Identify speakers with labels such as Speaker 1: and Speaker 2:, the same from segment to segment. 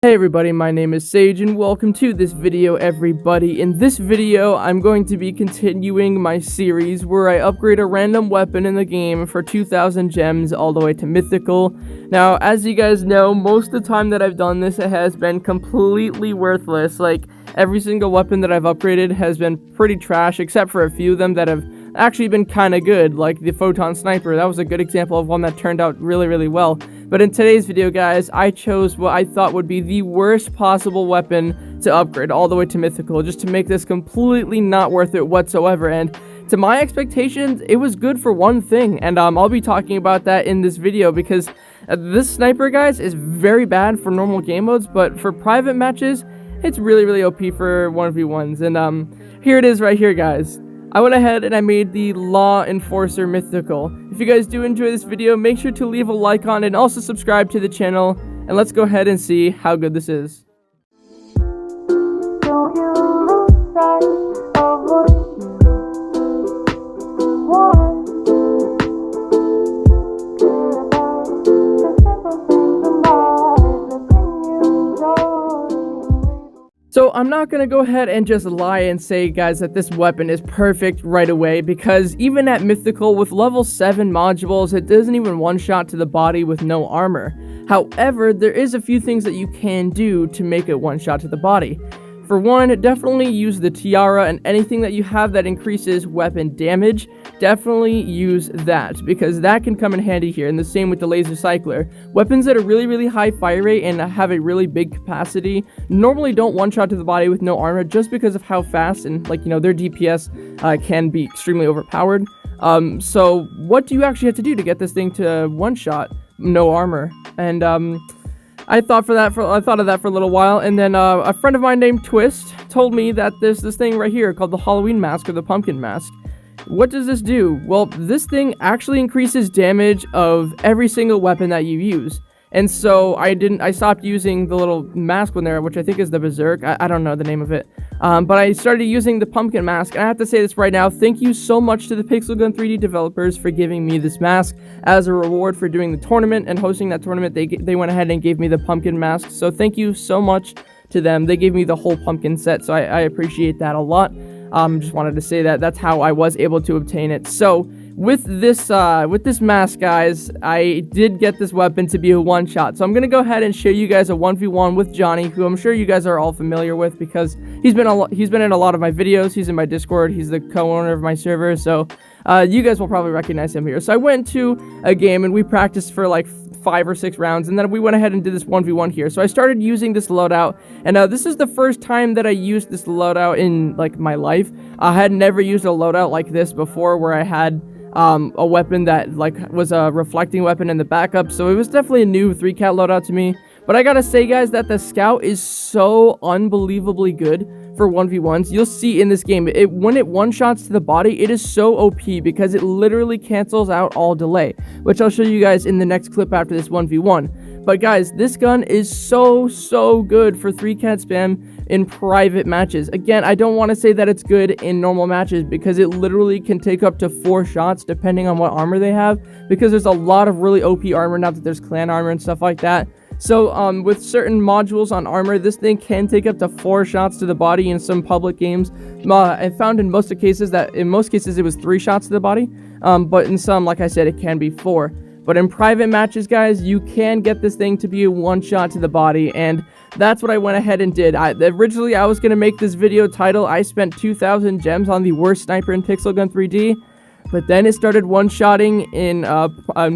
Speaker 1: Hey everybody, my name is Saige and welcome to this video everybody. In this video, I'm going to be continuing my series where I upgrade a random weapon in the game for 2,000 gems all the way to mythical. Now, as you guys know, most of the time that I've done this, it has been completely worthless. Like, every single weapon that I've upgraded has been pretty trash, except for a few of them that have actually been kind of good, like the photon sniper. That was a good example of one that turned out really well. But in today's video, guys, I chose what I thought would be the worst possible weapon to upgrade all the way to mythical, just to make this completely not worth it whatsoever. And to my expectations, it was good for one thing, and I'll be talking about that in this video, because this sniper, guys, is very bad for normal game modes, but for private matches, it's really OP for 1v1s. And here it is right here, guys. I went ahead and I made the Law Enforcer Mythical. If you guys do enjoy this video, make sure to leave a like on it and also subscribe to the channel. And let's go ahead and see how good this is. So I'm not going to go ahead and just lie and say, guys, that this weapon is perfect right away, because even at mythical with level 7 modules, it doesn't even one-shot to the body with no armor. However, there is a few things that you can do to make it one-shot to the body. For one, definitely use the tiara, and anything that you have that increases weapon damage, definitely use that, because that can come in handy here, and the same with the laser cycler. Weapons that are really high fire rate and have a really big capacity normally don't one-shot to the body with no armor, just because of how fast and, like, you know, their DPS can be extremely overpowered. So what do you actually have to do to get this thing to one-shot no armor? And I thought of that for a little while, and then a friend of mine named Twist told me that there's this thing right here called the Halloween mask, or the pumpkin mask. What does this do? Well, this thing actually increases damage of every single weapon that you use. And so I stopped using the little mask one there, which I think is the Berserk. I don't know the name of it. But I started using the pumpkin mask, and I have to say this right now, thank you so much to the Pixel Gun 3D developers for giving me this mask as a reward for doing the tournament and hosting that tournament. They went ahead and gave me the pumpkin mask, so thank you so much to them. They gave me the whole pumpkin set, so I appreciate that a lot. Just wanted to say that that's how I was able to obtain it. So with this mask, guys, I did get this weapon to be a one-shot. So I'm gonna go ahead and show you guys a 1v1 with Johnny, who I'm sure you guys are all familiar with, because he's been in a lot of my videos. He's in my Discord. He's the co-owner of my server, so you guys will probably recognize him here. So I went to a game and we practiced for like 5 or 6 rounds, and then we went ahead and did this 1v1 here. So I started using this loadout, and this is the first time that I used this loadout in like my life. I had never used a loadout like this before, where I had a weapon that like was a reflecting weapon in the backup, so it was definitely a new 3-cat loadout to me. But I gotta say, guys, that the scout is so unbelievably good for 1v1s. You'll see in this game, when it one-shots to the body, it is so OP because it literally cancels out all delay, which I'll show you guys in the next clip after this 1v1. But guys, this gun is so good for 3-cat spam in private matches. Again, I don't want to say that it's good in normal matches, because it literally can take up to 4 shots depending on what armor they have, because there's a lot of really OP armor now that there's clan armor and stuff like that. So with certain modules on armor, this thing can take up to 4 shots to the body in some public games. I found in most cases it was 3 shots to the body, but in some, like I said, it can be 4. But in private matches, guys, you can get this thing to be a one-shot to the body, and that's what I went ahead and did. Originally, I was going to make this video title, I spent 2,000 gems on the worst sniper in Pixel Gun 3D, but then it started one-shotting in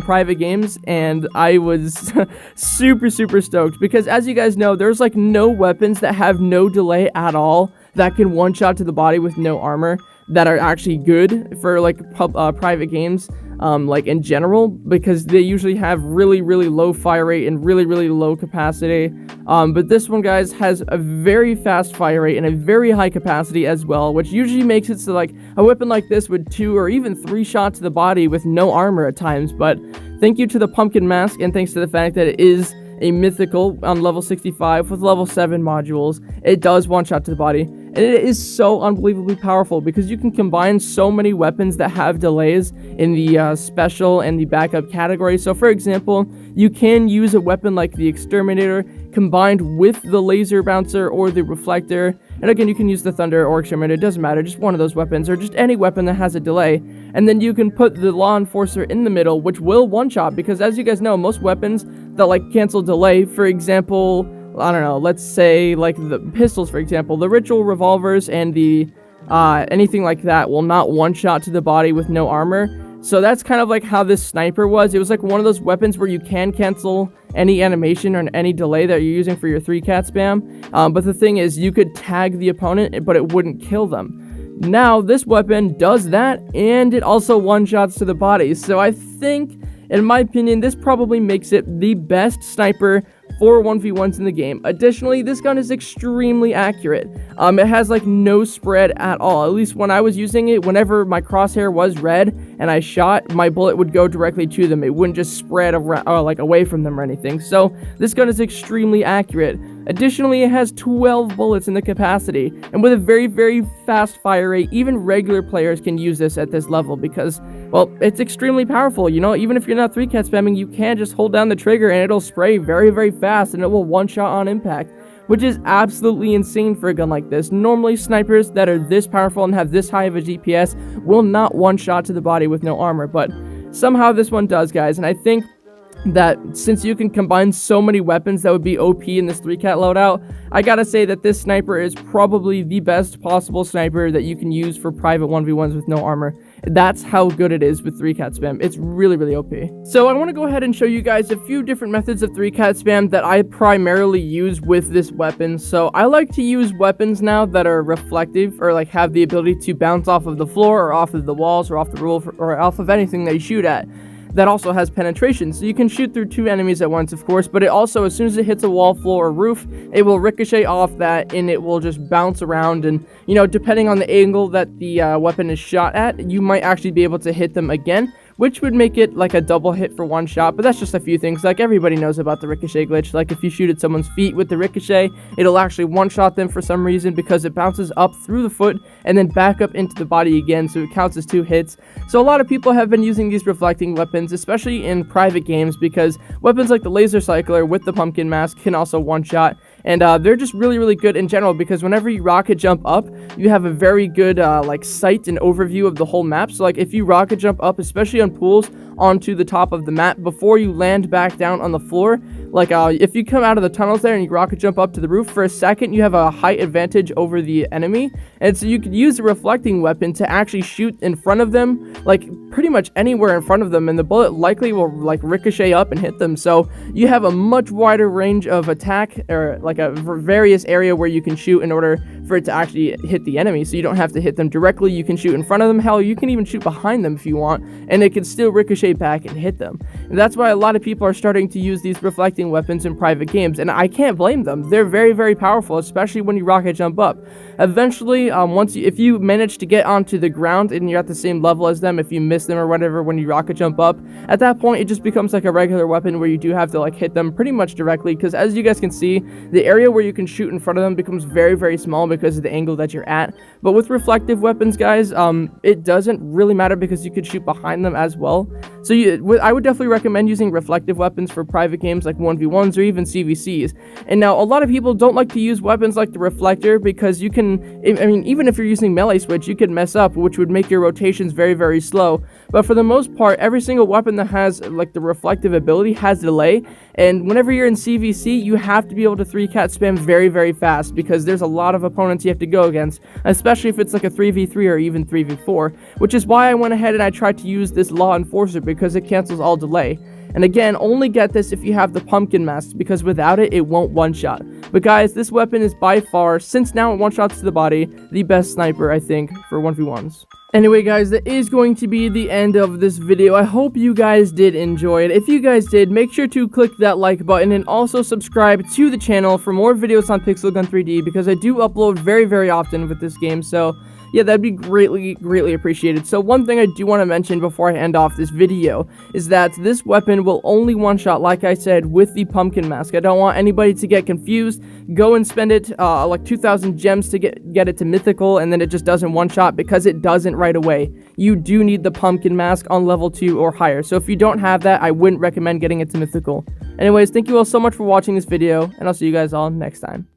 Speaker 1: private games, and I was super stoked, because as you guys know, there's like no weapons that have no delay at all that can one-shot to the body with no armor that are actually good for like private games, like in general, because they usually have really low fire rate and really low capacity. But this one, guys, has a very fast fire rate and a very high capacity as well, which usually makes it so like a weapon like this would 2 or even 3 shots to the body with no armor at times. But thank you to the pumpkin mask, and thanks to the fact that it is a mythical on level 65 with level 7 modules, it does one-shot to the body. And it is so unbelievably powerful, because you can combine so many weapons that have delays in the special and the backup category. So for example, you can use a weapon like the Exterminator combined with the laser bouncer or the reflector. And again, you can use the thunder or exterminator, it doesn't matter, just one of those weapons, or just any weapon that has a delay. And then you can put the law enforcer in the middle, which will one-shot, because as you guys know, most weapons that like cancel delay, for example, I don't know, let's say like the pistols, for example, the ritual revolvers and the anything like that will not one-shot to the body with no armor. So that's kind of like how this sniper was. It was like one of those weapons where you can cancel any animation or any delay that you're using for your 3-cat spam. But the thing is, you could tag the opponent, but it wouldn't kill them. Now, this weapon does that, and it also one-shots to the body. So I think, in my opinion, this probably makes it the best sniper for 1v1s in the game. Additionally, this gun is extremely accurate. It has like no spread at all. At least when I was using it, whenever my crosshair was red and I shot, my bullet would go directly to them. It wouldn't just spread around, like away from them or anything. So this gun is extremely accurate. Additionally, it has 12 bullets in the capacity, and with a very, very fast fire rate, even regular players can use this at this level because, well, it's extremely powerful. You know, even if you're not 3-cat spamming, you can just hold down the trigger and it'll spray very, very fast, and it will one-shot on impact, which is absolutely insane for a gun like this. Normally, snipers that are this powerful and have this high of a DPS will not one-shot to the body with no armor, but somehow this one does, guys, and I think that since you can combine so many weapons that would be OP in this 3-cat loadout, I gotta say that this sniper is probably the best possible sniper that you can use for private 1v1s with no armor. That's how good it is with 3-cat spam. It's really, really OP. So I want to go ahead and show you guys a few different methods of 3-cat spam that I primarily use with this weapon. So I like to use weapons now that are reflective, or like have the ability to bounce off of the floor or off of the walls or off the roof or off of anything that you shoot at. That also has penetration, so you can shoot through 2 enemies at once, of course, but it also, as soon as it hits a wall, floor, or roof, it will ricochet off that, and it will just bounce around, and, you know, depending on the angle that the weapon is shot at, you might actually be able to hit them again, which would make it like a double hit for one shot. But that's just a few things. Like, everybody knows about the ricochet glitch. Like, if you shoot at someone's feet with the ricochet, it'll actually one-shot them for some reason because it bounces up through the foot and then back up into the body again, so it counts as 2 hits. So a lot of people have been using these reflecting weapons, especially in private games, because weapons like the laser cycler with the pumpkin mask can also one-shot. And they're just really, really good in general, because whenever you rocket jump up, you have a very good like sight and overview of the whole map. So like, if you rocket jump up, especially on pools, onto the top of the map before you land back down on the floor, like if you come out of the tunnels there and you rocket jump up to the roof, for a second you have a height advantage over the enemy, and so you could use the reflecting weapon to actually shoot in front of them, like pretty much anywhere in front of them, and the bullet likely will like ricochet up and hit them. So you have a much wider range of attack, or like a various area where you can shoot in order for it to actually hit the enemy. So you don't have to hit them directly, you can shoot in front of them. Hell, you can even shoot behind them if you want, and it can still ricochet back and hit them. And that's why a lot of people are starting to use these reflecting weapons in private games, and I can't blame them. They're very, very powerful, especially when you rocket jump up. Eventually, if you manage to get onto the ground and you're at the same level as them, if you miss them or whatever when you rocket jump up, at that point it just becomes like a regular weapon where you do have to like hit them pretty much directly, because as you guys can see, the area where you can shoot in front of them becomes very, very small because of the angle that you're at. But with reflective weapons, guys, it doesn't really matter because you could shoot behind them as well. So I would definitely recommend using reflective weapons for private games like 1v1s or even CVCs. And now, a lot of people don't like to use weapons like the reflector because you can, I mean, even if you're using melee switch, you could mess up, which would make your rotations very, very slow. But for the most part, every single weapon that has like the reflective ability has delay. And whenever you're in CVC, you have to be able to 3-cat spam very, very fast, because there's a lot of opponents you have to go against, especially if it's like a 3v3 or even 3v4, which is why I went ahead and I tried to use this Law Enforcer, because it cancels all delay. And again, only get this if you have the pumpkin mask, because without it, it won't one-shot. But guys, this weapon is by far, since now it one-shots to the body, the best sniper, I think, for 1v1s. Anyway, guys, that is going to be the end of this video. I hope you guys did enjoy it. If you guys did, make sure to click that like button and also subscribe to the channel for more videos on Pixel Gun 3D, because I do upload very, very often with this game. So yeah, that'd be greatly, greatly appreciated. So one thing I do want to mention before I end off this video is that this weapon will only one-shot, like I said, with the pumpkin mask. I don't want anybody to get confused, go and spend it like 2,000 gems to get it to mythical, and then it just doesn't one-shot, because it doesn't right away. You do need the pumpkin mask on level 2 or higher, so if you don't have that, I wouldn't recommend getting it to mythical. Anyways, thank you all so much for watching this video, and I'll see you guys all next time.